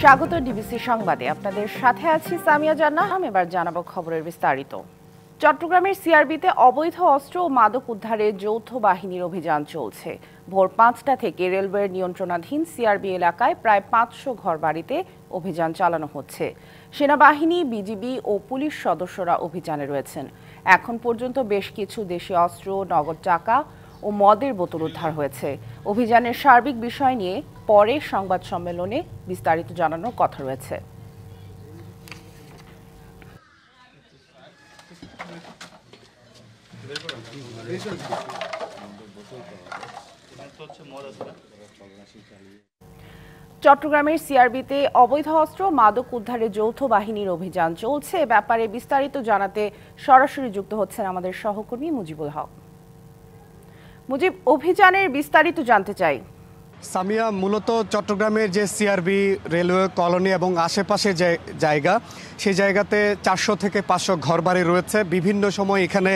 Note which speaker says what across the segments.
Speaker 1: স্বাগত ডিবিসি সংবাদে আপনাদের সাথে আছি সামিয়া জান্নাহ। এবার জানাবো খবরের বিস্তারিত। চট্টগ্রামের সিআরবিতে অবৈধ অস্ত্র ও মাদক উদ্ধারে যৌথ বাহিনীর অভিযান চলছে। ভোর ৫টা থেকে রেলওয়ের নিয়ন্ত্রণাধীন সিআরবি এলাকায় প্রায় ৫০০ ঘরবাড়িতে অভিযান চালানো হচ্ছে। সেনাবাহিনী, বিজিবি ও পুলিশ সদস্যরা অভিযানে রয়েছেন। এখন পর্যন্ত বেশ কিছু দেশীয় অস্ত্র, নগদ টাকা ও মদের বোতল উদ্ধার হয়েছে। অভিযানের সার্বিক বিষয় নিয়ে পরে সংবাদ সম্মেলনে বিস্তারিত জানানোর কথা রয়েছে। চট্টগ্রামের সিআরবিতে অবৈধ অস্ত্র, মাদক উদ্ধারে যৌথ বাহিনীর অভিযান চলছে। এ ব্যাপারে বিস্তারিত জানাতে সরাসরি যুক্ত হচ্ছেন আমাদের সহকর্মী মুজিবুল হক। মুজিব, অভিযানের বিস্তারিত জানতে চাই।
Speaker 2: সামিয়া, মূলত চট্টগ্রামের যে সিআরবি রেলওয়ে কলোনি এবং আশেপাশে যে জায়গা, সেই জায়গাতে ৪০০ থেকে ৫০০ ঘরবাড়ি রয়েছে। বিভিন্ন সময় এখানে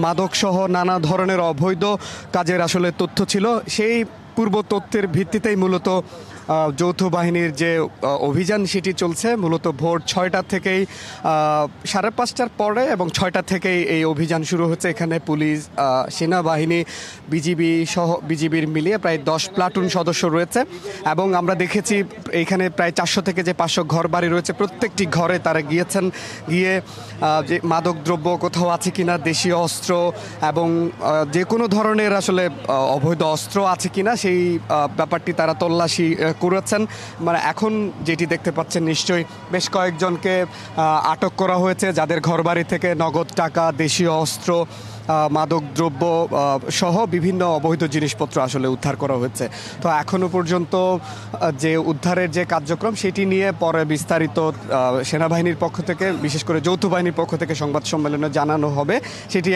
Speaker 2: মাদকসহ নানা ধরনের অবৈধ কাজের আসলে তথ্য ছিল। সেই পূর্ব তথ্যের ভিত্তিতেই মূলত যৌথ বাহিনীর যে অভিযান সেটি চলছে। মূলত ভোর ৬টা থেকেই ৫:৩০টার পরে এবং ৬টা থেকেই এই অভিযান শুরু হচ্ছে। এখানে পুলিশ, সেনাবাহিনী, বিজিবির মিলিয়ে প্রায় ১০ প্লাটুন সদস্য রয়েছে এবং আমরা দেখেছি এখানে প্রায় ৪০০ থেকে যে ৫০০ ঘর বাড়ি রয়েছে, প্রত্যেকটি ঘরে তারা গিয়েছেন, গিয়ে যে মাদক দ্রব্য কোথাও আছে কিনা, দেশীয় অস্ত্র এবং যে কোনো ধরনের আসলে অবৈধ অস্ত্র আছে কিনা সেই ব্যাপারটি তারা তল্লাশি করেছেন। মানে এখন যেটি দেখতে পাচ্ছেন, নিশ্চয়ই বেশ কয়েকজনকে আটক করা হয়েছে, যাদের ঘরবাড়ি থেকে নগদ টাকা, দেশীয় অস্ত্র, মাদক দ্রব্য সহ বিভিন্ন অবৈধ জিনিসপত্র আসলে উদ্ধার করা হয়েছে। তো এখনো পর্যন্ত যে উদ্ধারের যে কার্যক্রম সেটি নিয়ে পরে বিস্তারিত সেনাবাহিনীর পক্ষ থেকে, বিশেষ করে যৌথ বাহিনীর পক্ষ থেকে সংবাদ সম্মেলনে জানানো হবে, সেটি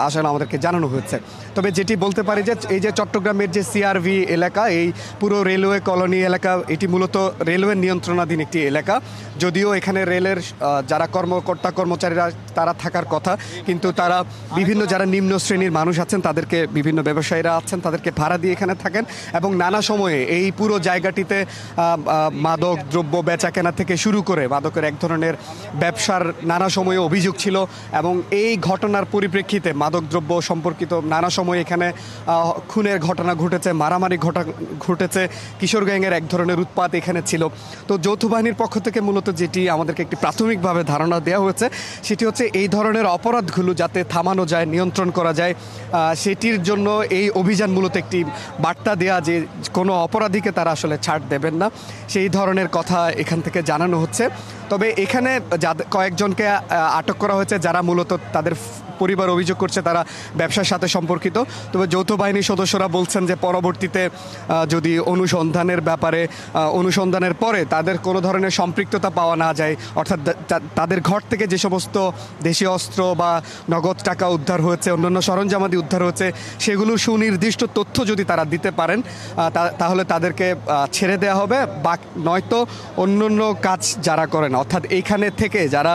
Speaker 2: আসলে আমাদেরকে জানানো হয়েছে। তবে যেটি বলতে পারি যে এই যে চট্টগ্রামের যে সিআরভি এলাকা, এই পুরো রেলওয়ে কলোনি এলাকা, এটি মূলত রেলওয়ের নিয়ন্ত্রণাধীন একটি এলাকা। যদিও এখানে রেলের যারা কর্মচারীরা তারা থাকার কথা, কিন্তু তারা বিভিন্ন যারা নিম্ন শ্রেণীর মানুষ আছেন, তাদেরকে বিভিন্ন ব্যবসায়ীরা আছেন, তাদেরকে ভাড়া দিয়ে এখানে থাকেন এবং নানা সময়ে এই পুরো জায়গাটিতে মাদক দ্রব্য বেচা কেনা থেকে শুরু করে মাদকের এক ধরনের ব্যবসার নানা সময়ে অভিযোগ ছিল এবং এই ঘটনার পরিপ্রেক্ষিতে মাদক দ্রব্য সম্পর্কিত নানা সময় এখানে খুনের ঘটনা ঘটেছে, মারামারি ঘটেছে, কিশোর গ্যাংয়ের এক ধরনের উৎপাত এখানে ছিল। তো যৌথ বাহিনীর পক্ষ থেকে মূলত যেটি আমাদেরকে একটি প্রাথমিকভাবে ধারণা দেওয়া হয়েছে, সেটি হচ্ছে এই ধরনের অপরাধগুলো যাতে থামানো যায়, নিয়ন্ত্রণ করা যায়, সেটির জন্য এই অভিযান মূলত একটি বার্তা দেয়া যে কোনো অপরাধীকে তারা আসলে ছাড় দেবেন না, সেই ধরনের কথা এখান থেকে জানানো হচ্ছে। তবে এখানে কয়েকজনকে আটক করা হয়েছে যারা মূলত তাদের পরিবার অভিযোগ করছে তারা ব্যবসার সাথে সম্পর্কিত। তবে যৌথ বাহিনীর সদস্যরা বলছেন যে পরবর্তীতে যদি অনুসন্ধানের পরে তাদের কোনো ধরনের সম্পৃক্ততা পাওয়া না যায়, অর্থাৎ তাদের ঘর থেকে যে সমস্ত দেশীয় অস্ত্র বা নগদ টাকা উদ্ধার হয়েছে, অন্যান্য সরঞ্জামাদি উদ্ধার হয়েছে, সেগুলোর সুনির্দিষ্ট তথ্য যদি তারা দিতে পারেন তাহলে তাদেরকে ছেড়ে দেওয়া হবে। বা নয়তো অন্যান্য কাজ যারা করেন, অর্থাৎ এইখানে থেকে যারা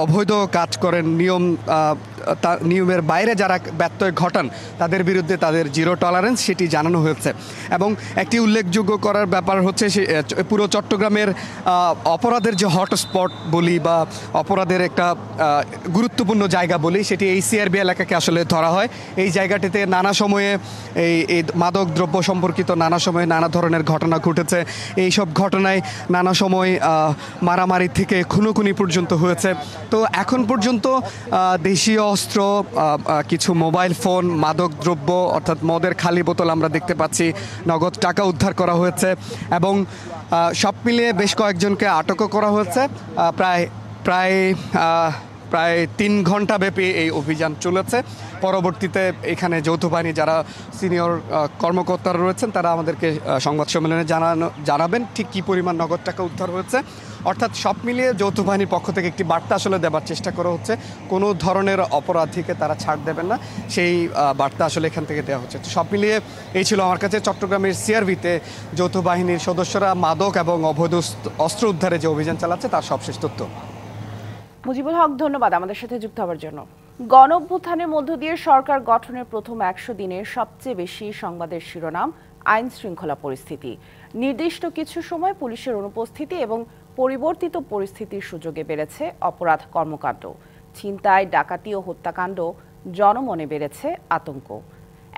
Speaker 2: অবৈধ কাজ করেন, নিয়মের বাইরে যারা ব্যত্যয় ঘটান, তাদের বিরুদ্ধে তাদের জিরো টলারেন্স সেটি জানানো হয়েছে। এবং একটি উল্লেখযোগ্য করার ব্যাপার হচ্ছে পুরো চট্টগ্রামের অপরাধের যে হটস্পট বলি বা অপরাধের একটা গুরুত্বপূর্ণ জায়গা বলি, সেটি এই সিআরবি এলাকাকে আসলে ধরা হয়। এই জায়গাটিতে নানা সময়ে এই মাদক দ্রব্য সম্পর্কিত নানা সময়ে নানা ধরনের ঘটনা ঘটেছে। এইসব ঘটনায় নানা সময় মারামারি থেকে খুনোখুনি পর্যন্ত হয়েছে। তো এখন পর্যন্ত দেশীয় অস্ত্র, কিছু মোবাইল ফোন, মাদক দ্রব্য অর্থাৎ মদের খালি বোতল আমরা দেখতে পাচ্ছি, নগদ টাকা উদ্ধার করা হয়েছে এবং সব মিলিয়ে বেশ কয়েকজনকে আটকও করা হয়েছে। প্রায় 3 ঘন্টা ব্যাপী এই অভিযান চলেছে। পরবর্তীতে এখানে যৌথ বাহিনী যারা সিনিয়র কর্মকর্তারা রয়েছেন তারা আমাদেরকে সংবাদ সম্মেলনে জানাবেন ঠিক কী পরিমাণ নগদ টাকা উদ্ধার হয়েছে। অর্থাৎ সব মিলিয়ে যৌথ বাহিনীর পক্ষ থেকে একটি বার্তা আসলে দেওয়ার চেষ্টা করা হচ্ছে, কোনো ধরনের অপরাধীকে তারা ছাড় দেবেন না, সেই বার্তা আসলে এখান থেকে দেওয়া হচ্ছে। তো সব মিলিয়ে এই ছিল আমার কাছে চট্টগ্রামের সিআরবিতে যৌথ বাহিনীর সদস্যরা মাদক এবং অবৈধ অস্ত্র উদ্ধারে যে অভিযান চালাচ্ছে তার সবশেষ তথ্য।
Speaker 1: মুজিবুল হক, ধন্যবাদ আমাদের সাথে যুক্ত হওয়ার জন্য। গণঅভ্যুত্থানের মধ্য দিয়ে সরকার গঠনের প্রথম 100 দিনের সবচেয়ে বেশি সংবাদের শিরোনাম আইন শৃঙ্খলা পরিস্থিতি। নির্দিষ্ট কিছু সময় পুলিশের অনুপস্থিতি এবং পরিবর্তিত পরিস্থিতির সুযোগে বেড়েছে অপরাধ কর্মকাণ্ড। ছিনতাই, ডাকাতি ও হত্যাকাণ্ড, জনমনে বেড়েছে আতঙ্ক।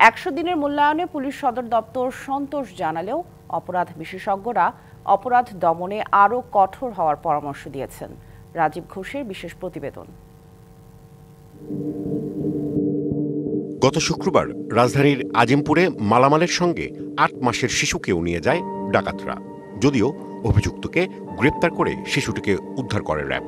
Speaker 1: 100 দিনের মূল্যায়নে পুলিশ সদর দপ্তর সন্তোষ জানালেও অপরাধ বিশেষজ্ঞরা অপরাধ দমনে আরও কঠোর হওয়ার পরামর্শ দিয়েছেন। রাজীব ঘোষের বিশেষ প্রতিবেদন।
Speaker 3: গত শুক্রবার রাজধানীর আজিমপুরে মালামালের সঙ্গে 8 মাসের শিশুকেও নিয়ে যায় ডাকাতরা। যদিও অভিযুক্তকে গ্রেপ্তার করে শিশুটিকে উদ্ধার করে র্যাব।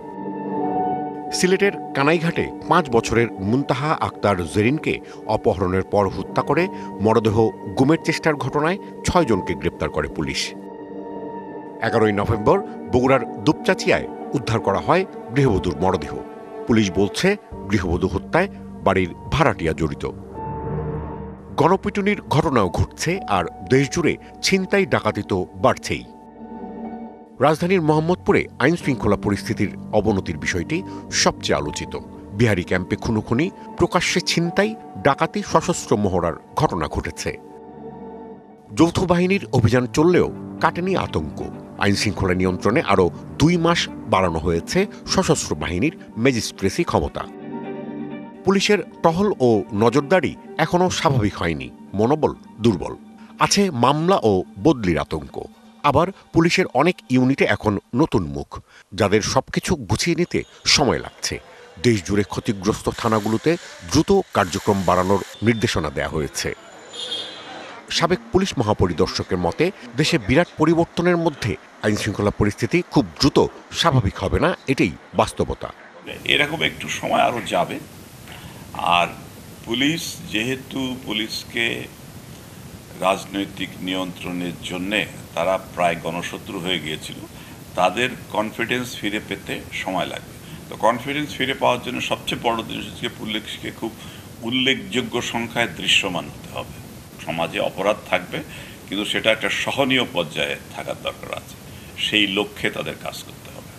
Speaker 3: সিলেটের কানাইঘাটে 5 বছরের মুনতাহা আক্তার জেরিনকে অপহরণের পর হত্যা করে মরদেহ গুমের চেষ্টার ঘটনায় 6 জনকে গ্রেপ্তার করে পুলিশ। 11 নভেম্বর বগুড়ার দুপচাচিয়ায় উদ্ধার করা হয় গৃহবধূর মরদেহ। পুলিশ বলছে গৃহবধূ হত্যায় বাড়ির ভাড়াটিয়া জড়িত। গণপিটুনির ঘটনাও ঘটছে, আর দেশজুড়ে ছিনতাই ডাকাতি তো বাড়ছেই। রাজধানীর মোহাম্মদপুরে আইন শৃঙ্খলা পরিস্থিতির অবনতির বিষয়টি সবচেয়ে আলোচিত। বিহারি ক্যাম্পে খুনোখুনি, প্রকাশ্যে ছিনতাই, ডাকাতি, সশস্ত্র মহড়ার ঘটনা ঘটেছে। যৌথ বাহিনীর অভিযান চললেও কাটেনি আতঙ্ক। আইন শৃঙ্খলা নিয়ন্ত্রণে আরও 2 মাস বাড়ানো হয়েছে সশস্ত্র বাহিনীর ম্যাজিস্ট্রেসি ক্ষমতা। পুলিশের টহল ও নজরদারি এখনও স্বাভাবিক হয়নি, মনোবল দুর্বল। আছে মামলা ও বদলির আতঙ্ক। আবার পুলিশের অনেক ইউনিটে এখন নতুন মুখ, যাদের সবকিছু গুছিয়ে নিতে সময় লাগছে। দেশজুড়ে ক্ষতিগ্রস্ত থানাগুলোতে দ্রুত কার্যক্রম বাড়ানোর নির্দেশনা দেওয়া হয়েছে। সাবেক পুলিশ মহাপরিদর্শকের মতে, দেশে বিরাট পরিবর্তনের মধ্যে আইনশৃঙ্খলা পরিস্থিতি খুব দ্রুত স্বাভাবিক হবে না, এটাই বাস্তবতা।
Speaker 4: এরকম একটু সময় আরও যাবে। আর পুলিশ যেহেতু পুলিশকে রাজনৈতিক নিয়ন্ত্রণের জন্যে তারা প্রায় গণশত্রু হয়ে গিয়েছিল, তাদের কনফিডেন্স ফিরে পেতে সময় লাগবে। তো কনফিডেন্স ফিরে পাওয়ার জন্য সবচেয়ে বড় জিনিস হচ্ছে পুলিশকে খুব উল্লেখযোগ্য সংখ্যায় দৃশ্যমান হতে হবে। সমাজে অপরাধ থাকবে, কিন্তু সেটা একটা সহনীয় পর্যায়ে থাকার দরকার আছে। সেই লক্ষ্যে তাদের কাজ করতে হবে।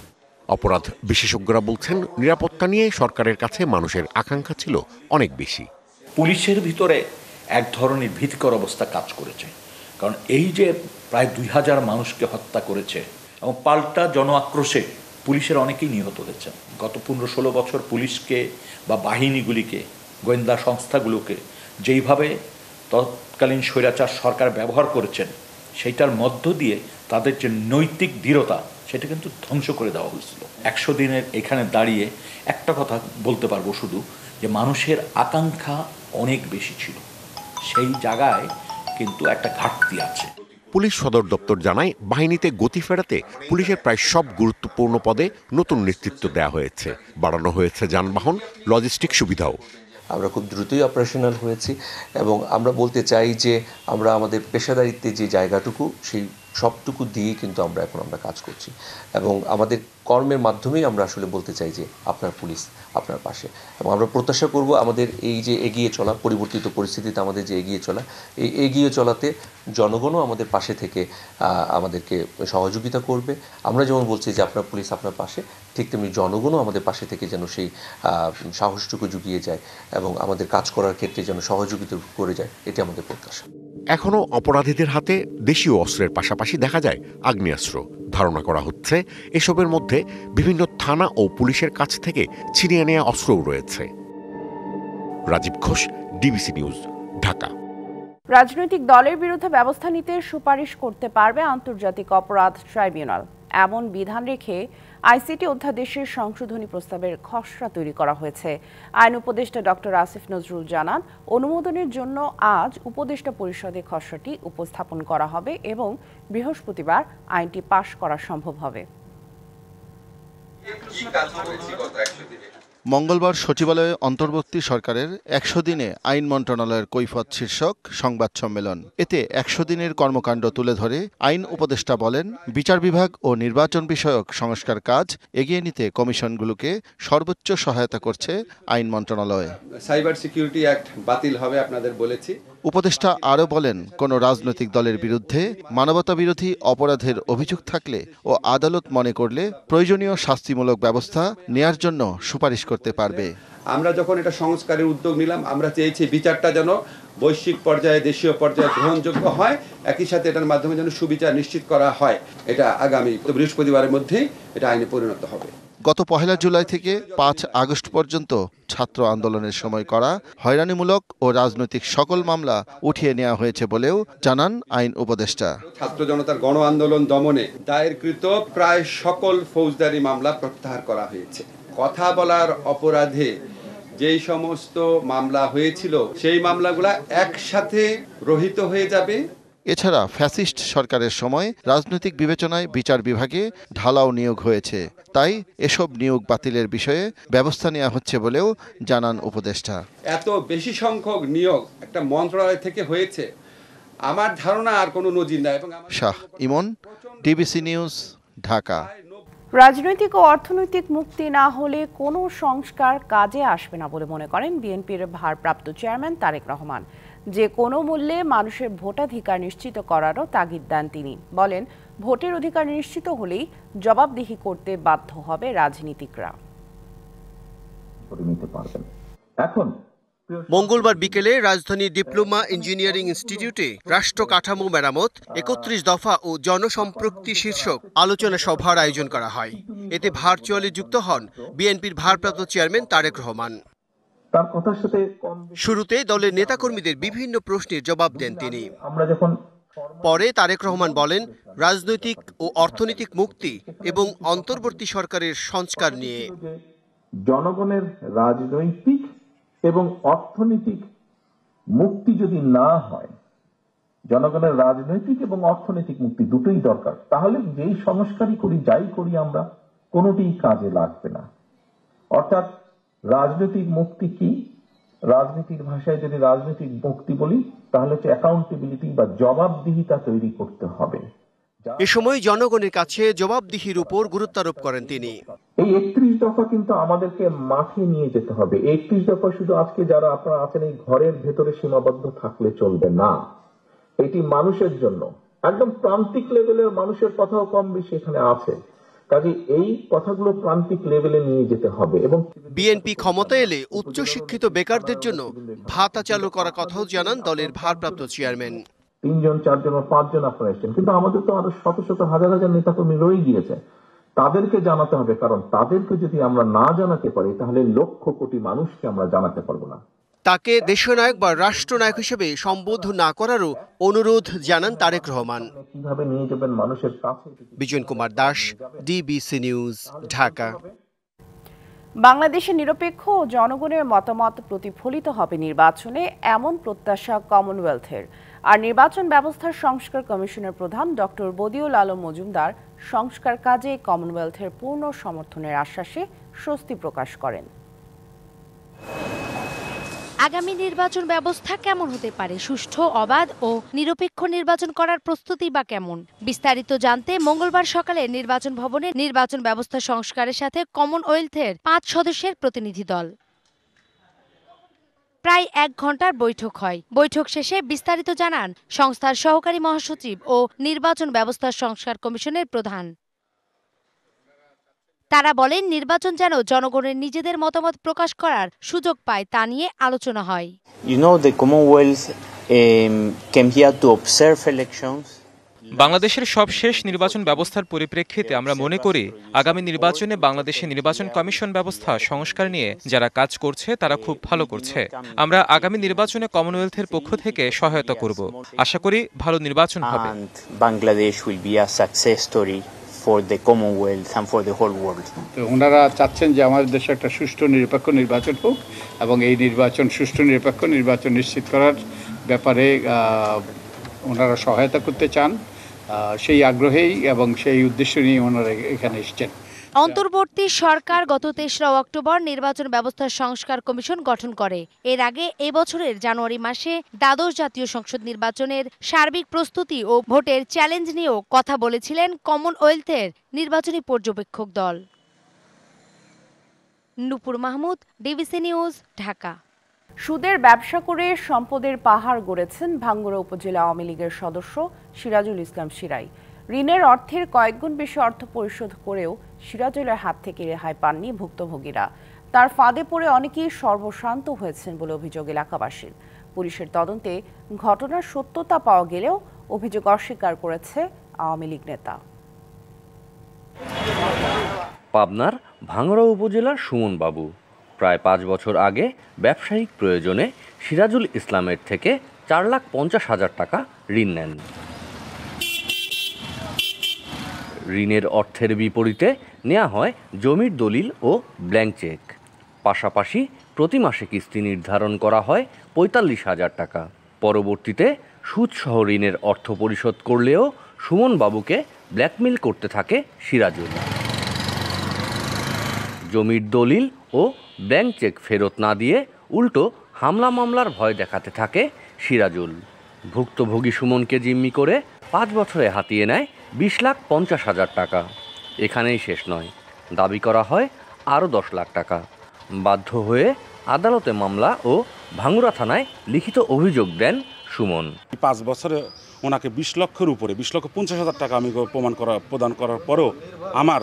Speaker 3: অপরাধ বিশেষজ্ঞরা বলছেন, নিরাপত্তা নিয়ে সরকারের কাছে মানুষের আকাঙ্ক্ষা ছিল অনেক বেশি।
Speaker 5: পুলিশের ভিতরে এক ধরনের ভীতিকর অবস্থা কাজ করেছে, কারণ এই যে প্রায় 2000 মানুষকে হত্যা করেছে এবং পাল্টা জন আক্রোশে পুলিশের অনেকেই নিহত হয়েছে। গত 15-16 বছর পুলিশকে বা বাহিনীগুলিকে, গোয়েন্দা সংস্থাগুলোকে যেইভাবে তৎকালীন স্বৈরাচার সরকার ব্যবহার করেছেন, সেইটার মধ্য দিয়ে তাদের যে নৈতিক দৃঢ়তা সেটা কিন্তু ধ্বংস করে দেওয়া হয়েছিল। 100 দিনের এখানে দাঁড়িয়ে একটা কথা বলতে পারবো শুধু, যে মানুষের আকাঙ্ক্ষা অনেক বেশি ছিল, সেই জায়গায় কিন্তু একটা ঘাটতি আছে।
Speaker 3: পুলিশ সদর দপ্তর জানায়, বাহিনীতে গতি ফেরাতে পুলিশের প্রায় সব গুরুত্বপূর্ণ পদে নতুন নেতৃত্ব দেওয়া হয়েছে। বাড়ানো হয়েছে যানবাহন, লজিস্টিক সুবিধাও।
Speaker 6: আমরা খুব দ্রুতই অপারেশনাল হয়েছি এবং আমরা বলতে চাই যে আমরা আমাদের পেশাদারিত্বের যে জায়গাটুকু, সেই সবটুকু দিয়ে কিন্তু আমরা কাজ করছি এবং আমাদের কর্মের মাধ্যমেই আমরা আসলে বলতে চাই যে আপনার পুলিশ আপনার পাশে। এবং আমরা প্রত্যাশা করব আমাদের এই যে এগিয়ে চলা, পরিবর্তিত পরিস্থিতিতে আমাদের যে এগিয়ে চলা, এই এগিয়ে চলাতে জনগণও আমাদের পাশে থেকে আমাদেরকে সহযোগিতা করবে। আমরা যেমন বলছি যে আপনার পুলিশ আপনার পাশে, ঠিক তেমনি জনগণও আমাদের পাশে থেকে যেন সেই সাহসটুকু জুগিয়ে যায় এবং আমাদের কাজ করার ক্ষেত্রে যেন সহযোগিতা করে যায়, এটি আমাদের প্রত্যাশা।
Speaker 3: এখনও অপরাধীদের হাতে দেশীয় অস্ত্রের পাশাপাশি দেখা যায় আগ্নেয়াস্ত্র। ধারণা করা হচ্ছে এসবের মধ্যে বিভিন্ন থানা ও পুলিশের কাছ থেকে ছিনিয়ে নেওয়া অস্ত্রও রয়েছে। Rajib Ghosh, DBC news, Dhaka.
Speaker 1: রাজনৈতিক দলের বিরুদ্ধে ব্যবস্থা নিতে সুপারিশ করতে পারবে আন্তর্জাতিক অপরাধ ট্রাইব্যুনাল, এমন বিধান রেখে আইসিটি অধ্যাদেশের সংশোধনী প্রস্তাবের খসড়া তৈরি করা হয়েছে। আইন উপদেষ্টা ডক্টর আসিফ নজরুল জানান, অনুমোদনের জন্য আজ উপদেষ্টা পরিষদে খসড়াটি উপস্থাপন করা হবে এবং বৃহস্পতিবার আইনটি পাশ করা সম্ভব হবে।
Speaker 7: মঙ্গলবার সচিবালয়ে অন্তর্বর্তী সরকারের 100 দিনে আইন মন্ত্রণালয়ের কৈফিয়ত শীর্ষক সংবাদ সম্মেলন। এতে 100 দিনের কর্মকাণ্ড তুলে ধরে আইন উপদেষ্টা বলেন, বিচার বিভাগ ও নির্বাচন বিষয়ক সংস্কার কাজ এগিয়ে নিতে কমিশনগুলোকে সর্বোচ্চ সহায়তা করছে আইন মন্ত্রণালয়।
Speaker 8: সাইবার সিকিউরিটি অ্যাক্ট বাতিল হবে আপনাদের বলেছি।
Speaker 7: উপদেষ্টা আরও বলেন, কোনো রাজনৈতিক দলের বিরুদ্ধে মানবতাবিরোধী অপরাধের অভিযোগ থাকলে ও আদালত মনে করলে প্রয়োজনীয় শাস্তিমূলক ব্যবস্থা নেয়ার জন্য সুপারিশ করতে পারবে।
Speaker 8: আমরা যখন এটা সংস্কারের উদ্যোগ নিলাম, আমরা চেয়েছি বিচারটা যেন বৈশ্বিক পর্যায়ে দেশীয় পর্যায়ে গ্রহণযোগ্য হয়, একই সাথে এটার মাধ্যমে যেন সুবিচার নিশ্চিত করা হয়। এটা আগামী বৃহস্পতিবারের মধ্যেই এটা আইনে পরিণত হবে।
Speaker 7: গত 1 জুলাই থেকে 5 আগস্ট পর্যন্ত ছাত্র আন্দোলনের সময় করা হয়রানিমূলক ও রাজনৈতিক সকল মামলা উঠিয়ে নেওয়া হয়েছে বলেও জানান আইন উপদেষ্টা।
Speaker 8: ছাত্র জনতার গণ আন্দোলন দমনে দায়েরকৃত প্রায় সকল ফৌজদারি মামলা প্রত্যাহার করা হয়েছে। কথা বলার অপরাধে যেই সমস্ত মামলা হয়েছিল সেই মামলাগুলা একসাথে রহিত হয়ে যাবে।
Speaker 7: এছাড়া ফ্যাসিস্ট সরকারের সময় রাজনৈতিক বিবেচনায় বিচার বিভাগে ঢালাও নিয়োগ হয়েছে, তাই এসব নিয়োগ বাতিলের বিষয়ে ব্যবস্থা নেওয়া হচ্ছে বলেও জানান উপদেষ্টা।
Speaker 8: এত বেশি সংখ্যক নিয়োগ একটা মন্ত্রণালয় থেকে হয়েছে, আমার ধারণা আর কোনো নজির নাই। এবং
Speaker 7: শাহ ইমন, ডিবিসি নিউজ, ঢাকা।
Speaker 1: রাজনৈতিক ও অর্থনৈতিক মুক্তি না হলে কোনো সংস্কার কাজে আসবে না বলে মনে করেন বিএনপির ভারপ্রাপ্ত চেয়ারম্যান তারেক রহমান। যে কোনো মূল্যে মানুষের ভোটাধিকার নিশ্চিত করারও তাগিদ দেন তিনি। বলেন, ভোটের অধিকার নিশ্চিত হলেই জবাবদিহি করতে বাধ্য হবে রাজনীতিকরা।
Speaker 9: মঙ্গলবার বিকেলে রাজধানীর ডিপ্লোমা ইঞ্জিনিয়ারিং ইনস্টিটিউটে রাষ্ট্র কাঠামো মেরামত 31 দফা ও জনসম্পৃক্তি শীর্ষক আলোচনা সভার আয়োজন করা হয়। এতে ভার্চুয়ালি যুক্ত হন বিএনপির ভারপ্রাপ্ত চেয়ারম্যান তারেক রহমান। শুরুতে দলের নেতাকর্মীদের বিভিন্ন প্রশ্নের জবাব দেন তিনি। পরে তারেক রহমান বলেন, রাজনৈতিক ও অর্থনৈতিক মুক্তি এবং অন্তর্বর্তী সরকারের সংস্কার নিয়ে
Speaker 10: জনগণের রাজনৈতিক এবং অর্থনৈতিক মুক্তি যদি না হয়, জনগণের রাজনৈতিক এবং অর্থনৈতিক মুক্তি দুটোই দরকার, তাহলে যেই সংস্কারই করি যাই করি আমরা কোনোটি কাজে লাগবে না। অর্থাৎ রাজনৈতিক মুক্তি কি? রাজনীতির ভাষায় যদি রাজনৈতিক মুক্তি বলি তাহলে হচ্ছে অ্যাকাউন্টেবিলিটি বা জবাবদিহিতা তৈরি করতে হবে।
Speaker 9: এ সময় জনগণের কাছে জবাবদিহির উপর গুরুত্বারোপ করেন তিনি।
Speaker 10: এই 31 দফা কিন্তু আমাদেরকে মাঠে নিয়ে যেতে হবে। 31 দফা শুধু আজকে যারা আপনারা আছেন এই ঘরের ভেতরে সীমাবদ্ধ থাকলে চলবে না। এটি মানুষের জন্য, একদম প্রান্তিক লেভেলের মানুষের কথাও কম বেশি এখানে আছে। কাজে এই কথাগুলো প্রান্তিক লেভেলে নিয়ে যেতে হবে। এবং
Speaker 9: বিএনপি ক্ষমতায় এলে উচ্চশিক্ষিত বেকারদের জন্য ভাতা চালু করার কথাও জানান দলের ভারপ্রাপ্ত চেয়ারম্যান।
Speaker 10: 3 জন 4 জন 5 জন আপনারা এসেছেন, কিন্তু আমাদের তো আরো শত শত হাজার হাজার নেতাকর্মী রয়ে গিয়েছে। তাদেরকে জানাতে হবে, কারণ তাদেরকে যদি আমরা না জানাতে পারি তাহলে লক্ষ কোটি মানুষকে আমরা জানাতে পারবো না।
Speaker 9: তাকে দেশনায়ক বা রাষ্ট্রনায়ক হিসেবে সম্বোধন না করারও অনুরোধ জানান তারেক রহমান।
Speaker 10: কিভাবে নিয়ে যাবেন মানুষের কাছে?
Speaker 9: Bijan Kumar Das, DBC news, Dhaka.
Speaker 1: বাংলাদেশের নিরপেক্ষ ও জনগণের মতামত প্রতিফলিত হবে নির্বাচনে, এমন প্রত্যাশা কমনওয়েলথের। আর নির্বাচন ব্যবস্থার সংস্কার কমিশনের প্রধান ডক্টর বদিউল আলম মজুমদার সংস্কার কাজে কমনওয়েলথের পূর্ণ সমর্থনের আশ্বাসে স্বস্তি প্রকাশ করেন।
Speaker 11: আগামী নির্বাচন ব্যবস্থা কেমন হতে পারে, সুষ্ঠু, অবাধ ও নিরপেক্ষ নির্বাচন করার প্রস্তুতি বা কেমন, বিস্তারিত জানতে মঙ্গলবার সকালে নির্বাচন ভবনে নির্বাচন ব্যবস্থা সংস্কারের সাথে কমনওয়েলথের 5 সদস্যের প্রতিনিধি দল প্রায় 1 ঘন্টার বৈঠক হয়। বৈঠক শেষে বিস্তারিত জানান সংস্থার সহকারী মহাসচিব ও নির্বাচন ব্যবস্থা সংস্কার কমিশনের প্রধান। তারা বলেন, নির্বাচন যেন জনগণের নিজেদের মতামত প্রকাশ করার সুযোগ পায় তা নিয়ে আলোচনা হয়।
Speaker 12: The Commonwealth came here to observe elections.
Speaker 13: বাংলাদেশের সবশেষ নির্বাচন ব্যবস্থার পরিপ্রেক্ষিতে আমরা মনে করি আগামী নির্বাচনে বাংলাদেশের নির্বাচন কমিশন ব্যবস্থা সংস্কার নিয়ে যারা কাজ করছে তারা খুব ভালো করছে। আমরা আগামী নির্বাচনে কমনওয়েলথের পক্ষ থেকে সহায়তা করব। আশা করি ভালো নির্বাচন হবে।
Speaker 12: Bangladesh will be a success story for the Commonwealth and for the whole world.
Speaker 14: ওনারা চাচ্ছেন যে আমাদের দেশে একটা সুষ্ঠু নিরপেক্ষ নির্বাচন হোক এবং এই নির্বাচন সুষ্ঠু নিরপেক্ষ নির্বাচন নিশ্চিত করার ব্যাপারে ওনারা সহায়তা করতে চান। সেই আগ্রহেই এবং সেই উদ্দেশ্য নিয়ে ওনারা এখানে এসেছেন।
Speaker 11: অন্তর্বর্তী সরকার গত 23 অক্টোবর নির্বাচন ব্যবস্থা সংস্কার কমিশন গঠন করে। এর আগে এই বছরের জানুয়ারি মাসে দ্বাদশ জাতীয় সংসদ নির্বাচনের সার্বিক প্রস্তুতি ও ভোটের চ্যালেঞ্জ নিয়েও কথা বলেছিলেন কমনওয়েলথের নির্বাচনী পর্যবেক্ষক দল। নূপুর মাহমুদ, ডিবিসি নিউজ, ঢাকা।
Speaker 1: সুদের ব্যবসা করে সম্পদের পাহাড় গড়েছেন ভাঙ্গুড়া উপজেলা আওয়ামী লীগের সদস্য সিরাজুল ইসলাম সিরাই। ঋণের অর্থের কয়েকগুণ বেশি অর্থ পরিশোধ করেও সিরাজুলের হাত থেকে রেহাই পাননি ভুক্তভোগীরা। তার ফাঁদে পড়ে অনেকেই সর্বশান্ত হয়েছেন বলে অভিযোগ এলাকাবাসীর। পুলিশের তদন্তে ঘটনার সত্যতা পাওয়া গেলেও অভিযোগ অস্বীকার করেছে আওয়ামী লীগ নেতা।
Speaker 15: পাবনার ভাঙ্গড়া উপজেলার সুমন বাবু প্রায় 5 বছর আগে ব্যবসায়িক প্রয়োজনে সিরাজুল ইসলামের থেকে 4,50,000 টাকা ঋণ নেন। ঋণের অর্থের বিপরীতে নেওয়া হয় জমির দলিল ও ব্ল্যাঙ্ক চেক। পাশাপাশি প্রতি মাসে কিস্তি নির্ধারণ করা হয় 45,000 টাকা। পরবর্তীতে সুদসহ ঋণের অর্থ পরিশোধ করলেও সুমন বাবুকে ব্ল্যাকমেইল করতে থাকে সিরাজুল। জমির দলিল ও ব্ল্যাঙ্ক চেক ফেরত না দিয়ে উল্টো হামলা মামলার ভয় দেখাতে থাকে সিরাজুল। ভুক্তভোগী সুমনকে জিম্মি করে 5 বছরে হাতিয়ে নেয় 20,50,000 টাকা। এখানেই শেষ নয়, দাবি করা হয় আরও 10 লাখ টাকা। বাধ্য হয়ে আদালতে মামলা ও ভাঙ্গুড়া থানায় লিখিত অভিযোগ দেন সুমন।
Speaker 16: 5 বছরে ওনাকে 20 লক্ষের উপরে 20,50,000 টাকা আমি প্রদান করার পরও আমার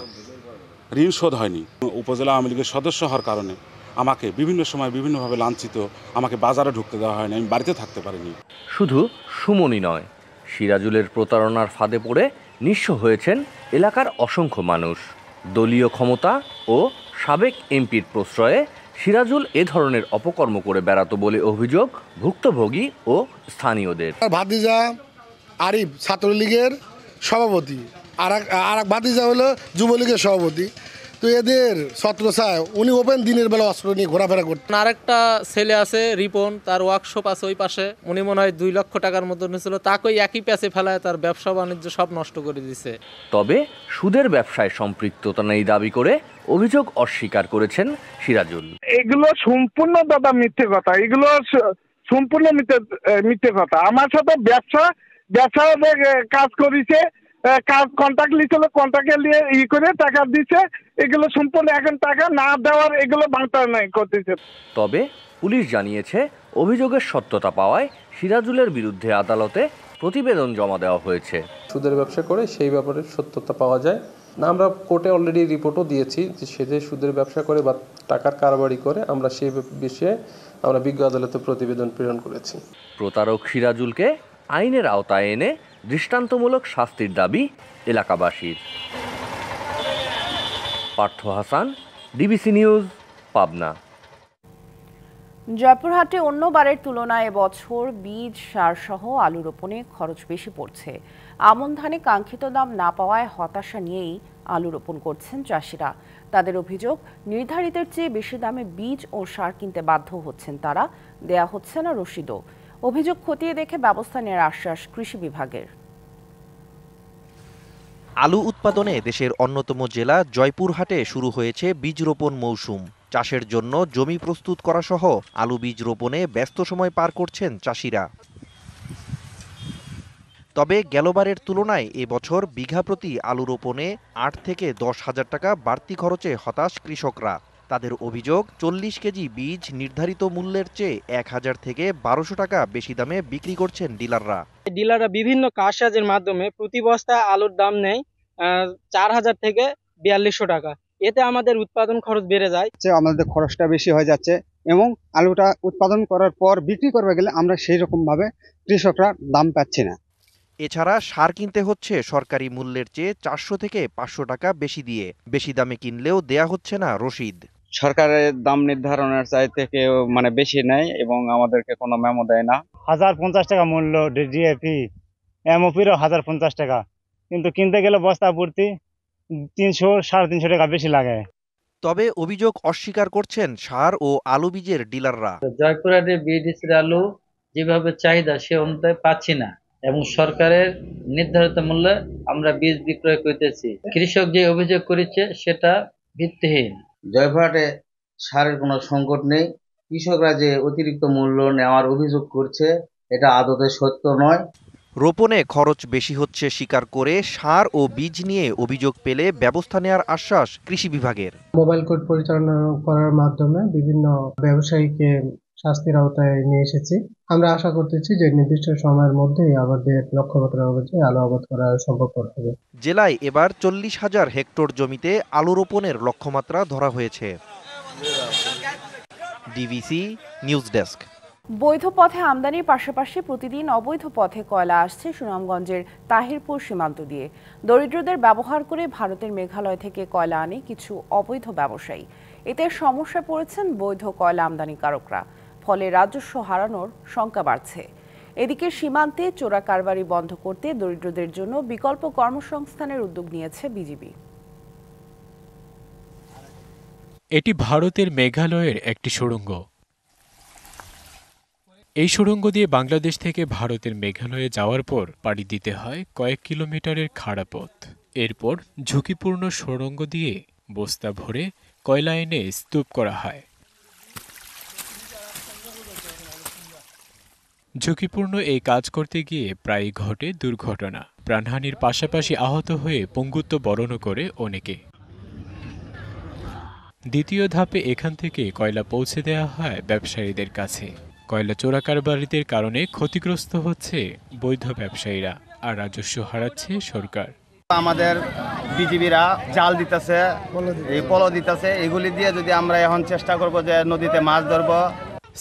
Speaker 16: ঋণ শোধ হয়নি। উপজেলা আওয়ামী লীগের সদস্য হওয়ার কারণে আমাকে বিভিন্ন সময় বিভিন্নভাবে লাঞ্ছিত, আমাকে বাজারে ঢুকতে দেওয়া হয়নি, আমি বাড়িতে থাকতে পারিনি।
Speaker 15: শুধু সুমনই নয়, সিরাজুলের প্রতারণার ফাঁদে পড়ে নিঃস্ব হয়েছেন এলাকার অসংখ্য মানুষ। দলীয় ক্ষমতা ও সাবেক এমপির প্রশ্রয়ে সিরাজুল এ ধরনের অপকর্ম করে বেড়াতো বলে অভিযোগ ভুক্তভোগী ও স্থানীয়দের।
Speaker 17: ভাতিজা আরিফ ছাত্রলীগের সভাপতি, আর এক ভাতিজা হলো যুবলীগের সভাপতি। তো এদের ছত্রছায় উনি ওপেন দিনের বেলা অস্ত্র নিয়ে ঘোরাফেরা করতেন।
Speaker 18: আরেকটা ছেলে আছে রিপন, তার ওয়ার্কশপ আছে ওই পাশে, উনি মনে হয় 2 লক্ষ টাকার মতো নিয়েছিল, তাকে একই প্যাচে ফেলায় তার ব্যবসা বাণিজ্য সব নষ্ট করে দিছে।
Speaker 15: তবে সুদের ব্যবসায় সম্পৃক্ততা নেই দাবি করে অভিযোগ অস্বীকার করেছেন সিরাজুল।
Speaker 19: এগুলো সম্পূর্ণ দাদা মিথ্যে কথা, এগুলো সম্পূর্ণ মিথ্যে কথা। আমার সাথে ব্যবসা কাজ করেছে, কাজ কন্ট্রাক্ট লিখছিল, কন্ট্রাক্টে নিয়ে করে টাকা দিচ্ছে, এগুলো সম্পূর্ণ এখন টাকা না দেওয়ার এগুলো বাংতায় করতেছে।
Speaker 15: তবে পুলিশ জানিয়েছে অভিযোগের সত্যতা পাওয়ায় সিরাজুলের বিরুদ্ধে আদালতে প্রতিবেদন জমা দেওয়া হয়েছে।
Speaker 20: সুদের ব্যবসা করে সেই ব্যাপারে সত্যতা পাওয়া যায় না, আমরা কোর্টে অলরেডি রিপোর্টও দিয়েছি যে সে যে সুদের ব্যবসা করে বা টাকার কারবারি করে, আমরা সেই বিষয়ে আমরা বিজ্ঞ আদালতে প্রতিবেদন প্রেরণ করেছি।
Speaker 15: প্রতারক সিরাজুলকে আইনের আওতায় এনে দৃষ্টান্তমূলক শাস্তির দাবি এলাকাবাসীর। Partha Hasan, DBC news, Pabna.
Speaker 1: জয়পুরহাটে অন্যবারের তুলনায় এবছর বীজ, সার সহ আলু রোপণে খরচ বেশি পড়ছে। আমন ধানে কাঙ্ক্ষিত দাম না পাওয়ায় হতাশা নিয়েই আলু রোপণ করছেন চাষিরা। তাদের অভিযোগ, নির্ধারিতের চেয়ে বেশি দামে বীজ ও সার কিনতে বাধ্য হচ্ছেন তারা, দেয়া হচ্ছে না রসিদও। অভিযোগ খতিয়ে দেখে ব্যবস্থা নেওয়ার আশ্বাস কৃষি বিভাগের।
Speaker 21: আলু উৎপাদনে দেশের অন্যতম জেলা জয়পুরহাটে শুরু হয়েছে বীজ রোপণ মৌসুম। চাষের জন্য জমি প্রস্তুত করা সহ আলু বীজ রোপণে ব্যস্ত সময় পার করছেন চাষিরা। তবে গেলবারের তুলনায় এবছর বিঘা প্রতি আলু রোপণে 8 থেকে 10,000 টাকা বাড়তি খরচে হতাশ কৃষকরা। তাদের অভিযোগ, 40 কেজি বীজ নির্ধারিত মূল্যের চেয়ে 1,000 থেকে 1200 টাকা বেশি দামে বিক্রি করছেন ডিলাররা।
Speaker 18: ডিলাররা বিভিন্ন কারসাজের মাধ্যমে প্রতি বস্তা আলুর দাম নেয় 4,000 থেকে 4200 টাকা। এতে আমাদের উৎপাদন খরচ বেড়ে যায়,
Speaker 22: আমাদের খরচটা বেশি হয়ে যাচ্ছে এবং আলুটা উৎপাদন করার পর বিক্রি করবে গেলে আমরা সেই রকম ভাবে কৃষকরা দাম পাচ্ছি না।
Speaker 21: এছাড়া সার কিনতে হচ্ছে সরকারি মূল্যের চেয়ে 400 থেকে 500 টাকা বেশি দিয়ে। বেশি দামে কিনলেও দেয়া হচ্ছে না রসিদ।
Speaker 23: সরকারের দাম নির্ধারণের চাইতে কেউ বেশি নেয় এবং আমাদেরকে কোনো মেমো দেয় না।
Speaker 24: 1050 টাকা মূল্য ডিএপি, এমওপিরও 1050 টাকা, কিন্তু কিনতে গেলে বস্তা প্রতি 300-350 টাকা বেশি লাগে।
Speaker 21: তবে অভিযোগ অস্বীকার করছেন সার ও আলু বীজের ডিলাররা।
Speaker 25: জয়পুরহাটে বিডিসির আলু যেভাবে চাহিদা সে অনুযায়ী পাচ্ছি না এবং সরকারের নির্ধারিত মূল্যে আমরা বীজ বিক্রয় করতেছি। কৃষক যে অভিযোগ করেছে সেটা ভিত্তিহীন।
Speaker 26: জয়পুরহাটে সারের কোনো সংকট নেই, কৃষকরা যে অতিরিক্ত মূল্য নেওয়ার অভিযোগ করছে এটা আদতে সত্য নয়।
Speaker 21: রোপণে খরচ বেশি হচ্ছে স্বীকার করে সার ও বীজ নিয়ে অভিযোগ পেলে ব্যবস্থা নেওয়ার আশ্বাস কৃষি বিভাগের।
Speaker 27: মোবাইল কোর্ট পরিচালনা করার মাধ্যমে বিভিন্ন ব্যবসায়ীকে শাস্তির আওতায় নিয়ে এসেছি। আমরা আশা করতেছি যে নির্দিষ্ট সময়ের মধ্যেই আমাদের লক্ষ্যমাত্রা অনুযায়ী আলু আবাদ করা সম্ভবপর হবে।
Speaker 21: জেলায় এবার 40,000 হেক্টর জমিতে আলু রোপণের লক্ষ্যমাত্রা ধরা হয়েছে। DBC news desk.
Speaker 1: বৈধ পথে আমদানির পাশাপাশি প্রতিদিন অবৈধ পথে কয়লা আসছে সুনামগঞ্জের তাহিরপুর সীমান্ত দিয়ে। দরিদ্রদের ব্যবহার করে ভারতের মেঘালয় থেকে কয়লা আনে কিছু অবৈধ ব্যবসায়ী। এতে সমস্যায় পড়েছেন বৈধ কয়লা আমদানিকারকরা, ফলে রাজস্ব হারানোর শঙ্কা বাড়ছে। এদিকে সীমান্তে চোরা কারবারি বন্ধ করতে দরিদ্রদের জন্য বিকল্প কর্মসংস্থানের উদ্যোগ নিয়েছে বিজিবি।
Speaker 2: এটি ভারতের মেঘালয়ের একটি সুড়ঙ্গ। এই সুড়ঙ্গ দিয়ে বাংলাদেশ থেকে ভারতের মেঘালয়ে যাওয়ার পর পাড়ি দিতে হয় কয়েক কিলোমিটারের খাড়া পথ। এরপর ঝুঁকিপূর্ণ সুড়ঙ্গ দিয়ে বস্তা ভরে কয়লা এনে স্তূপ করা হয়। ঝুঁকিপূর্ণ এই কাজ করতে গিয়ে প্রায়ই ঘটে দুর্ঘটনা। প্রাণহানির পাশাপাশি আহত হয়ে পঙ্গুত্ব বরণও করে অনেকে। দ্বিতীয় ধাপে এখান থেকে কয়লা পৌঁছে দেওয়া হয় ব্যবসায়ীদের কাছে। কয়লা চোরাকারবারিদের কারণে ক্ষতিগ্রস্ত হচ্ছে বৈধ ব্যবসায়ীরা, আর রাজস্ব হারাচ্ছে সরকার।
Speaker 3: আমাদের বিজিবিরা জাল দিতেছে, এই পলো দিতেছে, এগুলি দিয়ে যদি আমরা এখন চেষ্টা করব যে নদীতে মাছ ধরব।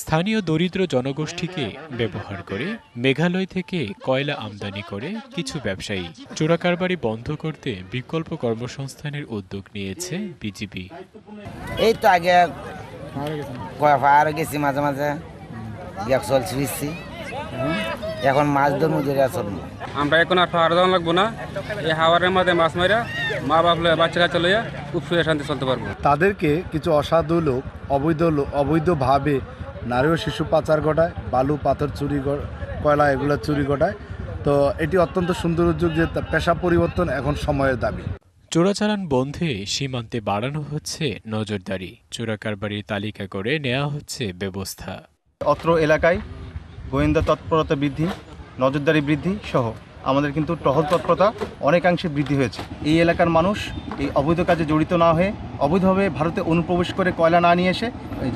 Speaker 2: স্থানীয় দরিদ্র জনগোষ্ঠীকে ব্যবহার করে মেঘালয় থেকে কয়লা আমদানি করে কিছু ব্যবসায়ী। চোরাকারবারি বন্ধ করতে বিকল্প কর্মসংস্থানের উদ্যোগ নিয়েছে বিজিবি।
Speaker 4: এই তো আগে কয়বার গেছি, মাঝে মাঝে চলছি, এখন মাছ ধরবো চলবো।
Speaker 5: আমরা এখন আর পাহাড় যাওয়া লাগবো না, এই হাওয়ারের মধ্যে মাছ মারা মা বাপ বাচ্চারা চলে যায়, খুব সুখে শান্তি চলতে পারবো।
Speaker 6: তাদেরকে কিছু অসাধু লোক অবৈধভাবে নারী ও শিশু পাচার ঘটায়, বালু পাথর চুরি, কয়লা এগুলো চুরি ঘটায়। তো এটি অত্যন্ত সুন্দর উদ্যোগ যে পেশা পরিবর্তন এখন সময়ের দাবি।
Speaker 2: চোরাচালান বন্ধে সীমান্তে বাড়ানো হচ্ছে নজরদারি। চোরাকারবারির তালিকা করে নেওয়া হচ্ছে ব্যবস্থা।
Speaker 3: অত্র এলাকায় গোয়েন্দা তৎপরতা বৃদ্ধি, নজরদারি বৃদ্ধি সহ আমাদের কিন্তু টহল তৎপরতা অনেকাংশে বৃদ্ধি হয়েছে। এই এলাকার মানুষ এই অবৈধ কাজে জড়িত না হয়ে অবৈধভাবে ভারতে অনুপ্রবেশ করে কয়লা না নিয়ে এসে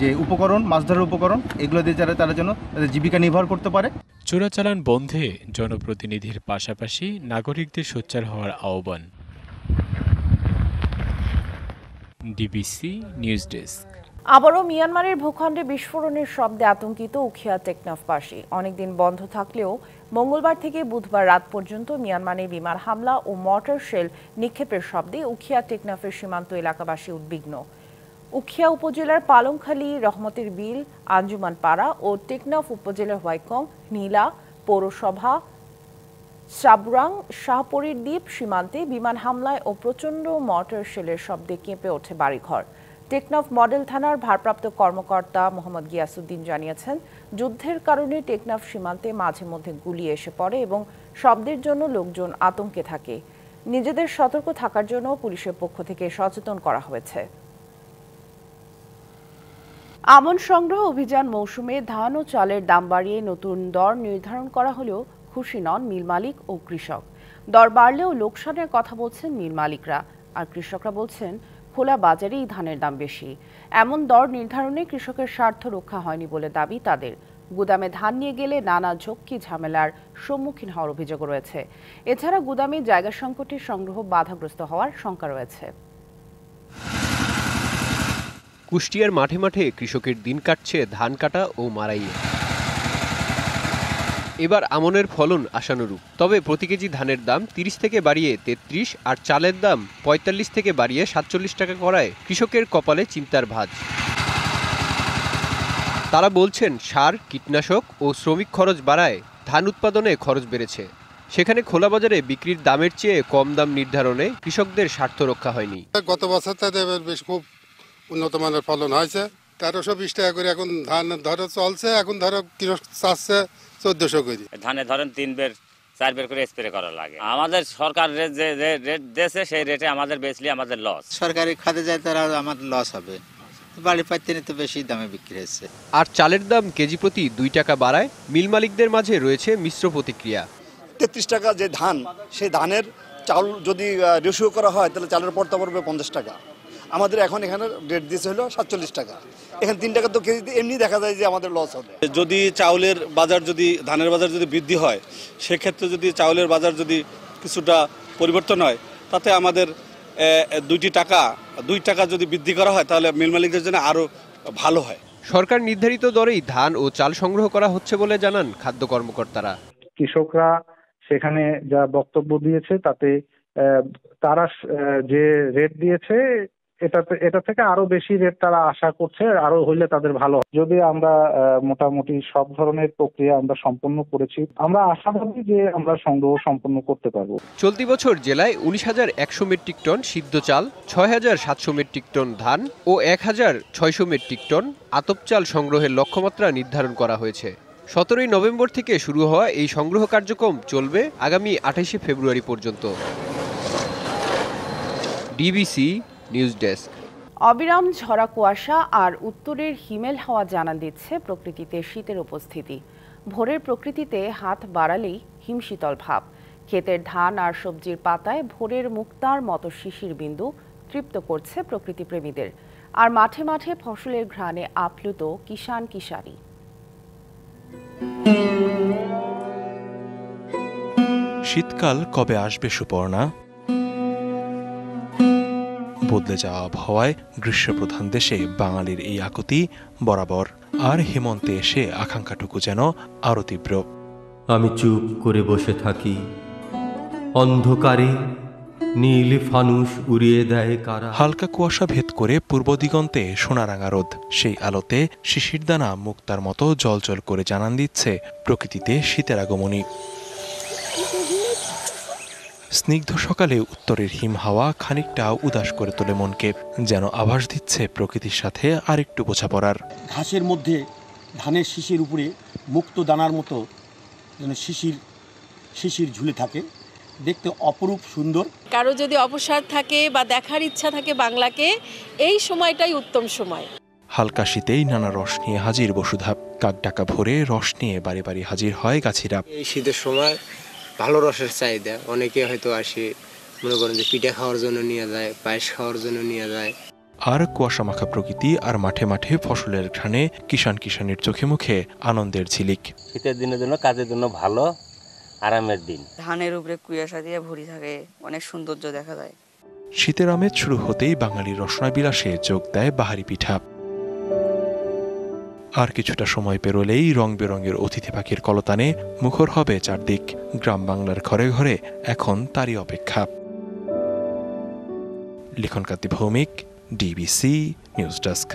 Speaker 3: যে উপকরণ, মাছ ধরার উপকরণ, এগুলো দিয়ে তারা যেন তাদের জীবিকা নির্ভর করতে পারে।
Speaker 2: চোরাচালান বন্ধে জনপ্রতিনিধির পাশাপাশি নাগরিকদের সোচ্চার হওয়ার আহ্বান। DBC news desk.
Speaker 1: আবারও মিয়ানমারের ভূখণ্ডে বিস্ফোরণের শব্দে আতঙ্কিত উখিয়া টেকনাফবাসী। অনেকদিন বন্ধ থাকলেও মঙ্গলবার থেকে বুধবার রাত পর্যন্ত মিয়ানমারের বিমান হামলা ও মর্টার শেল নিক্ষেপের শব্দে উখিয়া টেকনাফের সীমান্ত এলাকাবাসী উদ্বিগ্ন। উখিয়া উপজেলার পালংখালী, রহমতের বিল, আঞ্জুমান পাড়া ও টেকনাফ উপজেলার হোয়াইকং, নীলা পৌরসভা, সাবরাং, শাহপরীর দ্বীপ সীমান্তে বিমান হামলায় ও প্রচণ্ড মর্টার শেলের শব্দে কেঁপে ওঠে বাড়িঘর। টেকনাফ মডেল থানার ভারপ্রাপ্ত কর্মকর্তা মোহাম্মদ গিয়াসউদ্দিন জানিয়েছেন, যুদ্ধের কারণে টেকনাফ সীমান্তে মাঝে মধ্যে গুলি এসে পড়ে এবং শব্দের জন্য লোকজন আতঙ্কে থাকে। নিজেদের সতর্ক থাকার জন্য পুলিশের পক্ষ থেকে সচেতন করা হয়েছে। আমন সংগ্রহ অভিযান মৌসুমে ধান ও চালের দাম বাড়িয়ে নতুন দর নির্ধারণ করা হলেও খুশি নন মিল মালিক ও কৃষক। দর বাড়লেও লোকসানের কথা বলছেন মিল মালিকরা, আর কৃষকরা বলছেন খোলা বাজারেই ধানের দাম বেশি। এমন দর নির্ধারণে কৃষকের স্বার্থ রক্ষা হয়নি বলে দাবি তাদের। গুদামে ধান নিয়ে গেলে নানা ঝক্কি ঝামেলার সম্মুখীন হওয়ার অভিযোগ রয়েছে। এছাড়া গুদামে জায়গা সংকটে সংগ্রহ বাধাগ্রস্ত হওয়ার শঙ্কা রয়েছে।
Speaker 7: কুষ্টিয়ার মাঠে মাঠে কৃষকের দিন কাটছে ধান কাটা ও মাড়াইয়ে। এবার আমনের ফলন আশানুরূপ, তবে প্রতি কেজি ধানের দাম 30 থেকে বাড়িয়ে 33 আর চালের দাম 45 থেকে বাড়িয়ে 47 টাকা করায় কৃষকের কপালে চিন্তার ভাঁজ। তারা বলছেন সার, কীটনাশক ও শ্রমিক খরচ বাড়ায় ধান উৎপাদনে খরচ বেড়েছে। সেখানে খোলা বাজারে বিক্রির দামের চেয়ে কম দাম নির্ধারণে কৃষকদের স্বার্থ রক্ষা হয়নি।
Speaker 8: গত বছর থেকে বেশ খুব উন্নত মানের ফলন হয়েছে। 1320 টাকা করে এখন ধান ধরো চলছে, এখন ধরো কৃষক চাচ্ছে 1400 করে।
Speaker 28: ধানে ধরেন 3 বের 4 বের করে স্প্রে করা লাগে। আমাদের সরকার যে রেট দিয়েছে সেই রেটে আমাদের বেচলে আমাদের লস।
Speaker 29: সরকারি খাতে যায় তারা আমাদের লস হবে, বাড়ি পাইতে নিতে বেশি দামে বিক্রি হচ্ছে।
Speaker 7: আর চালের দাম কেজি প্রতি 2 টাকা বাড়ায় মিল মালিকদের মাঝে রয়েছে মিশ্র প্রতিক্রিয়া।
Speaker 30: 33 টাকা যে ধান, সেই ধানের চাল যদি রেশিও করা হয় তাহলে চালের পড়তে পড়বে 50 টাকা। আমাদের এখন এখানে রেট দিয়েছে হলো 47 টাকা। এখানে 3 টাকা তো কেজিতে এমনি দেখা যায় যে আমাদের লস হবে।
Speaker 31: যদি চাউলের বাজার যদি ধানের বাজার যদি বৃদ্ধি হয়, সেক্ষেত্রে যদি চাউলের বাজার যদি কিছুটা পরিবর্তন হয়, তাতে আমাদের 2 টাকা যদি বৃদ্ধি করা হয় তাহলে মিল মালিকদের জন্য আরও ভালো হয়।
Speaker 7: সরকার নির্ধারিত দরেই ধান ও চাল সংগ্রহ করা হচ্ছে বলে জানান খাদ্য কর্মকর্তারা।
Speaker 9: কৃষকরা সেখানে যা বক্তব্য দিয়েছে তাতে তারা যে রেট দিয়েছে এটা থেকে আরো বেশি রেট তারা আশা করছে, আরো হইলে তাদের ভালো। যদি আমরা মোটামুটি সব ধরনের প্রক্রিয়া আমরা সম্পন্ন করেছি, আমরা আশাবাদী যে আমরা সংগ্রহ সম্পন্ন করতে পারবো।
Speaker 7: চলতি বছর জেলায় 19,100 মেট্রিক টন সিদ্ধ চাল, 6,700 মেট্রিক টন ধান ও 1,600 মেট্রিক টন আতপ চাল সংগ্রহের লক্ষ্যমাত্রা নির্ধারণ করা হয়েছে। 17 নভেম্বর থেকে শুরু হওয়া এই সংগ্রহ কার্যক্রম চলবে আগামী 28 ফেব্রুয়ারি পর্যন্ত। DBC news desk.
Speaker 1: অবিরাম ঝরা কুয়াশা আর উত্তরের হিমেল হাওয়া জানান দিচ্ছে প্রকৃতিতে শীতের উপস্থিতি। ভোরের প্রকৃতিতে হাত বাড়ালেই হিমশীতল ভাব। ক্ষেতের ধান আর সবজির পাতায় ভোরের মুক্তার মতো শিশির বিন্দু তৃপ্ত করছে প্রকৃতিপ্রেমীদের। আর মাঠে মাঠে ফসলের ঘ্রাণে আপ্লুত কিষান কিষানি।
Speaker 10: শীতকাল কবে আসবে সুপর্ণা? বদলে যাওয়া আবহাওয়ায় গ্রীষ্মপ্রধান দেশে বাঙালির এই আকুতি বরাবর। আর হেমন্তে এসে আকাঙ্ক্ষাটুকু যেন আরো তীব্র।
Speaker 11: আমি চুপ করে বসে থাকি, অন্ধকারে নীল ফানুস উড়িয়ে দেয় কারা।
Speaker 10: হালকা কুয়াশা ভেদ করে পূর্ব দিগন্তে সোনারাঙা রোদ, সেই আলোতে শিশিরদানা মুক্তার মতো জলজল করে জানান দিচ্ছে প্রকৃতিতে শীতের আগমনী। স্নিগ্ধ সকালে উত্তরের হিম হাওয়া খানিকটা উদাস করে তোলে মনকে, যেন আভাস দিচ্ছে প্রকৃতির সাথে আরেকটু বোঝাপড়ার।
Speaker 12: ঘাসের মধ্যে ধানের শিশির উপরে মুক্ত দানার মতো যেন শিশির ঝুলে থাকে, দেখতে অপরূপ সুন্দর।
Speaker 13: কারো যদি অবসর থাকে বা দেখার ইচ্ছা থাকে বাংলাকে, এই সময়টাই উত্তম সময়।
Speaker 10: হালকা শীতেই নানা রস নিয়ে হাজির বসুধা। কাকডাকা ভোরে রস নিয়ে বাড়ি বাড়ি হাজির হয় গাছিরা।
Speaker 14: এই শীতের সময় ভালো রসের চাহিদা, অনেকে হয়তো আসে মনে করেন যে পিঠা খাওয়ার জন্য নিয়ে যায়, পায়েস খাওয়ার জন্য নিয়ে যায়।
Speaker 10: আর কুয়াশা মাখা প্রকৃতি আর মাঠে মাঠে ফসলের ঘ্রাণে কিষান কিষানির চোখে মুখে আনন্দের ঝিলিক।
Speaker 15: শীতের দিনের জন্য কাজের জন্য ভালো, আরামের দিন।
Speaker 16: ধানের উপরে কুয়াশা দিয়ে ভরি থাকে, অনেক সৌন্দর্য দেখা যায়।
Speaker 10: শীতের আমেজ শুরু হতেই বাঙালির রসনা বিলাসে যোগ দেয় বাহারি পিঠা। আর কিছুটা সময় পেরোলেই রং বেরঙের অতিথি পাখির কলতানে মুখর হবে চারদিক। গ্রাম বাংলার ঘরে ঘরে এখন তারই অপেক্ষা। লিখনকান্তি ভৌমিক, ডিবিসি নিউজ ডেস্ক।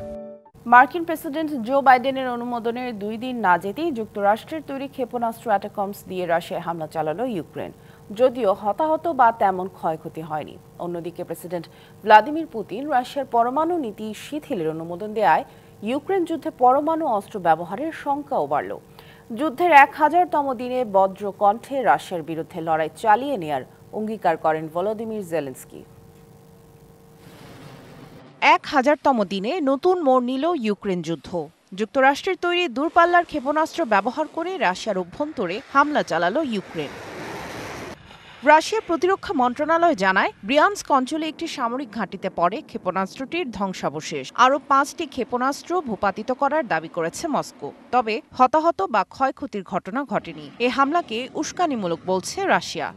Speaker 1: মার্কিন প্রেসিডেন্ট জো বাইডেনের অনুমোদনের 2 দিন না যেতেই যুক্তরাষ্ট্রের তৈরি ক্ষেপণাস্ত্র অ্যাটাকমস দিয়ে রাশিয়ায় হামলা চালালো ইউক্রেন। যদিও হতাহত বা তেমন ক্ষয়ক্ষতি হয়নি। অন্যদিকে প্রেসিডেন্ট ভ্লাদিমির পুতিন রাশিয়ার পরমাণু নীতি শিথিলের অনুমোদন দেওয়ায় ইউক্রেন যুদ্ধে পরমাণু অস্ত্র ব্যবহারের শঙ্কাও বাড়ল। যুদ্ধের 1000তম দিনে বজ্র কণ্ঠে রাশিয়ার বিরুদ্ধে লড়াই চালিয়ে নেয়ার অঙ্গীকার করেন ভলোদিমির জেলেনস্কি। 1000তম দিনে নতুন মোড় নিল ইউক্রেন যুদ্ধ। যুক্তরাষ্ট্রের তৈরি দূরপাল্লার ক্ষেপণাস্ত্র ব্যবহার করে রাশিয়ার অভ্যন্তরে হামলা চালালো ইউক্রেন। রাশিয়ার প্রতিরক্ষা মন্ত্রণালয় জানায়, ব্রিয়ানস্ক অঞ্চলে একটি সামরিক ঘাঁটিতে পড়ে ক্ষেপণাস্ত্রটির ধ্বংসাবশেষ। আরও 5টি ক্ষেপণাস্ত্র ভূপাতিত করার দাবি করেছে মস্কো। তবে হতাহত বা ক্ষয়ক্ষতির ঘটনা ঘটেনি। এ হামলাকে উস্কানিমূলক বলছে রাশিয়া।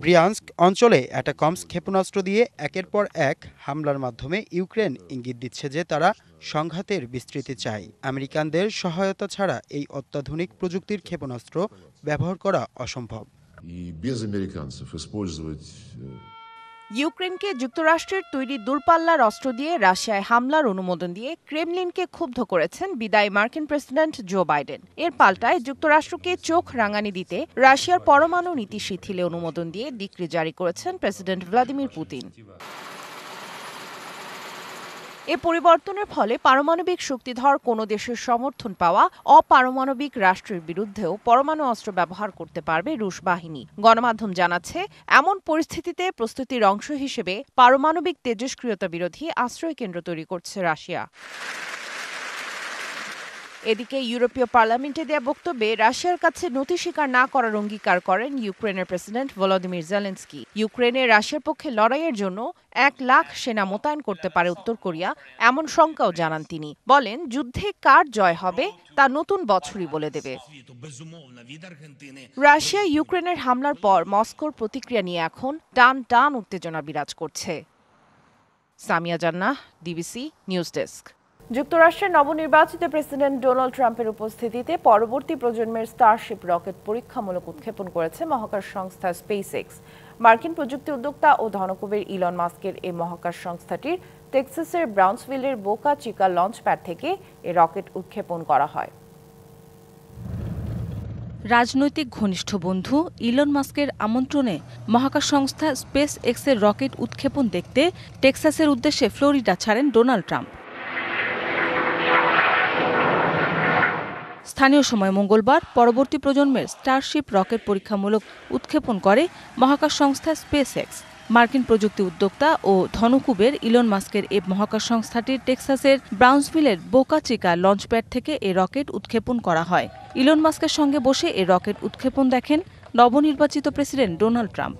Speaker 17: ব্রিয়ানস্ক অঞ্চলে অ্যাটাকমস ক্ষেপণাস্ত্র দিয়ে একের পর এক হামলার মাধ্যমে ইউক্রেন ইঙ্গিত দিচ্ছে যে তারা সংঘাতের বিস্তৃতি চায়। আমেরিকানদের সহায়তা ছাড়া এই অত্যাধুনিক প্রযুক্তির ক্ষেপণাস্ত্র ব্যবহার করা অসম্ভব।
Speaker 1: ইউক্রেনকে যুক্তরাষ্ট্রের তৈরি দূরপাল্লার অস্ত্র দিয়ে রাশিয়ায় হামলার অনুমোদন দিয়ে ক্রেমলিনকে ক্ষুব্ধ করেছেন বিদায়ী মার্কিন প্রেসিডেন্ট জো বাইডেন। এর পাল্টায় যুক্তরাষ্ট্রকে চোখ রাঙানি দিতে রাশিয়ার পরমাণু নীতি শিথিলে অনুমোদন দিয়ে ডিক্রি জারি করেছেন প্রেসিডেন্ট ভ্লাদিমির পুতিন। এ পরিবর্তনের ফলে পারমাণবিক শক্তিধর কোনো দেশের সমর্থন পাওয়া অপারমাণবিক রাষ্ট্রের বিরুদ্ধেও পরমাণু অস্ত্র ব্যবহার করতে পারবে রুশ বাহিনী। গণমাধ্যম জানাচ্ছে, এমন পরিস্থিতিতে প্রস্তুতির অংশ হিসেবে পারমাণবিক তেজস্ক্রিয়তা বিরোধী আশ্রয় কেন্দ্র তৈরি করছে রাশিয়া। এদিকে ইউরোপীয় পার্লামেন্টে দেয়া বক্তব্যে রাশিয়ার কাছে নথি স্বীকার না করার অঙ্গীকার করেন ইউক্রেনের প্রেসিডেন্ট ভলোদিমির জেলেনস্কি। ইউক্রেনে রাশিয়ার পক্ষে লড়াইয়ের জন্য 1 লাখ সেনা মোতায়েন করতে পারে উত্তর কোরিয়া, এমন শঙ্কাও জানান তিনি। বলেন, যুদ্ধে কার জয় হবে তা নতুন বছরই বলে দেবে। রাশিয়া ইউক্রেনের হামলার পর মস্কোর প্রতিক্রিয়া নিয়ে এখন টান উত্তেজনা বিরাজ করছে। সামিয়া জান্নাহ, ডিবিসি নিউজ ডেস্ক। যুক্তরাষ্ট্রের নবনির্বাচিত প্রেসিডেন্ট ডোনাল্ড ট্রাম্পের উপস্থিতিতে পরবর্তী প্রজন্মের স্টারশিপ রকেট পরীক্ষামূলক উৎক্ষেপণ করেছে মহাকাশ সংস্থা স্পেসএক্স। মার্কিন প্রযুক্তি উদ্যোক্তা ও ধনকুবের ইলন মাস্কের এই মহাকাশ সংস্থাটির টেক্সাসের ব্রাউন্সভিলের বোকা চিকা লঞ্চ প্যাড থেকে এই রকেট উৎক্ষেপণ করা হয়।
Speaker 4: রাজনৈতিক ঘনিষ্ঠ বন্ধু ইলন মাস্কের আমন্ত্রণে মহাকাশ সংস্থা স্পেস এক্সের রকেট উৎক্ষেপণ দেখতে টেক্সাসের উদ্দেশ্যে ফ্লোরিডা ছাড়েন ডোনাল্ড ট্রাম্প। স্থানীয় সময় মঙ্গলবার পরবর্তী প্রজন্মের স্টারশিপ রকেট পরীক্ষামূলক উৎক্ষেপণ করে মহাকাশ সংস্থা স্পেসএক্স। মার্কিন প্রযুক্তি উদ্যোক্তা ও ধনকুবের ইলন মাস্কের এই মহাকাশ সংস্থাটির টেক্সাসের ব্রাউন্সভিলের বোকা চিকা লঞ্চপ্যাড থেকে এই রকেট উৎক্ষেপণ করা হয়। ইলন মাস্কের সঙ্গে বসে এই রকেট উৎক্ষেপণ দেখেন নবনির্বাচিত প্রেসিডেন্ট ডোনাল্ড ট্রাম্প।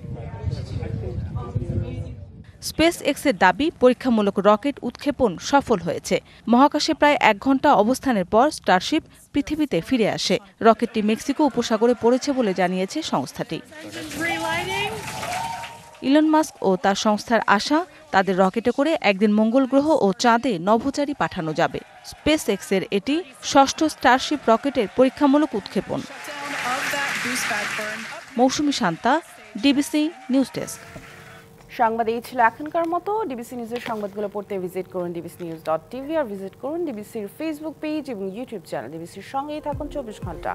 Speaker 4: স্পেস এক্সের দাবি, পরীক্ষামূলক রকেট উৎক্ষেপণ সফল হয়েছে। মহাকাশে প্রায় 1 ঘন্টা অবস্থানের পর স্টারশিপ পৃথিবীতে ফিরে আসে। রকেটটি মেক্সিকো উপসাগরে পড়েছে বলে জানিয়েছে সংস্থাটি। ইলন মাস্ক ও তার সংস্থার আশা, তাদের রকেটে করে একদিন মঙ্গল গ্রহ ও চাঁদে নভোচারী পাঠানো যাবে। স্পেস এক্সের এটি 6ষ্ঠ স্টারশিপ রকেটের পরীক্ষামূলক উৎক্ষেপণ। মৌসুমী শান্তা, ডিবিসি নিউজ ডেস্ক।
Speaker 1: সংবাদ এই ছিল এখনকার মতো। ডিবিসি নিউজের সংবাদগুলো পড়তে ভিজিট করুন dbcnews.tv আর ভিজিট করুন ডিবিসির ফেসবুক পেজ এবং ইউটিউব চ্যানেল। ডিবিসির সঙ্গেই থাকুন 24 ঘন্টা।